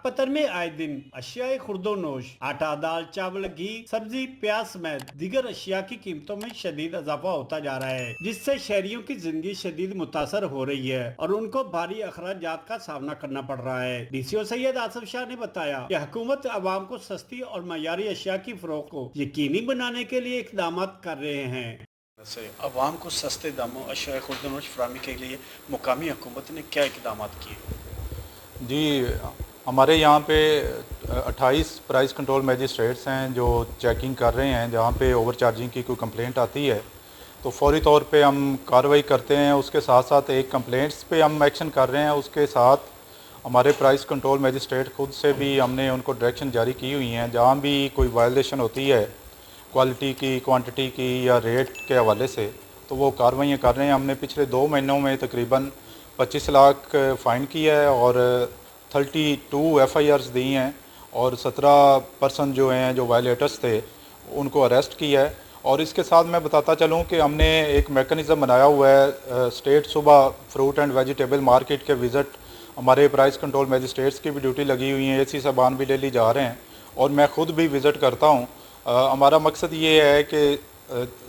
पाकपतन में आए दिन अशियाई खुर्दोनोश, आटा, दाल, चावल, घी, सब्जी, प्याज समेत दीगर अशिया की कीमतों में शदीद इजाफा होता जा रहा है, जिससे शहरियों की जिंदगी शदीद मुतासर हो रही है और उनको भारी अखराजात का सामना करना पड़ रहा है। डीसीओ सैयद आसिफ शाह ने बताया कि हुकूमत अवाम को सस्ती और मयारी अशिया की फरोख्त को यकीनी बनाने के लिए इकदाम कर रहे हैं। वैसे अवाम को सस्ते दामों अशिया खुर्दनोश फराहमी के लिए मुकामी हुकूमत ने क्या इकदाम किए? जी, हमारे यहाँ पे 28 प्राइस कंट्रोल मजिस्ट्रेट्स हैं जो चेकिंग कर रहे हैं। जहाँ पे ओवर चार्जिंग की कोई कंप्लेंट आती है तो फौरी तौर पे हम कार्रवाई करते हैं। उसके साथ साथ एक कंप्लेंट्स पे हम एक्शन कर रहे हैं। उसके साथ हमारे प्राइस कंट्रोल मजिस्ट्रेट खुद से भी हमने उनको डायरेक्शन जारी की हुई हैं। जहाँ भी कोई वायलेशन होती है क्वालिटी की, क्वांटिटी की या रेट के हवाले से, तो वो कार्रवाइयाँ कर रहे हैं। हमने पिछले 2 महीनों में तकरीबन 25 लाख फ़ाइन किया है और 32 FIRs दी हैं और 17 पर्सन जो हैं जो वायलेटर्स थे उनको अरेस्ट किया है। और इसके साथ मैं बताता चलूँ कि हमने एक मेकनिज़म बनाया हुआ है। स्टेट सुबह फ्रूट एंड वेजिटेबल मार्केट के विज़िट हमारे प्राइस कंट्रोल मजिस्ट्रेट्स की भी ड्यूटी लगी हुई है, AC साहबान भी डेली जा रहे हैं और मैं ख़ुद भी विज़िट करता हूँ। हमारा मकसद ये है कि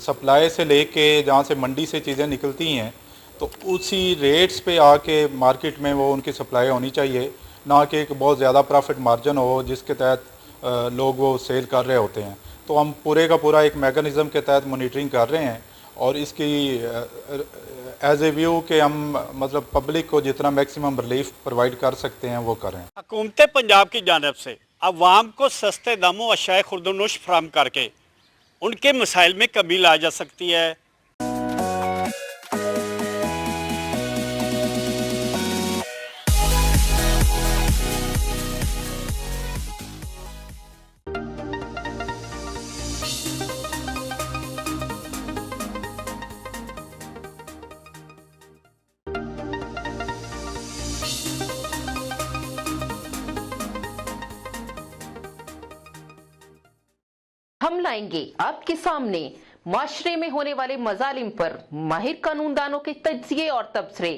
सप्लाई से लेके जहाँ से मंडी से चीज़ें निकलती हैं तो उसी रेट्स पे आके मार्केट में वो उनकी सप्लाई होनी चाहिए, ना कि एक बहुत ज़्यादा प्रॉफिट मार्जिन हो जिसके तहत लोग वो सेल कर रहे होते हैं। तो हम पूरे का पूरा एक मैकेनिज़्म के तहत मॉनिटरिंग कर रहे हैं और इसकी एज ए व्यू कि हम मतलब पब्लिक को जितना मैक्सिमम रिलीफ प्रोवाइड कर सकते हैं वो करें। हुकूमत पंजाब की जानिब से अवाम को सस्ते दामों अशिया खुर्दोनोश फराहम करके उनके मसाइल में कमी ला जा सकती है। हम लाएंगे आपके सामने माशरे में होने वाले मजालिम पर माहिर कानूनदानों के तज्जिए और तबसरे।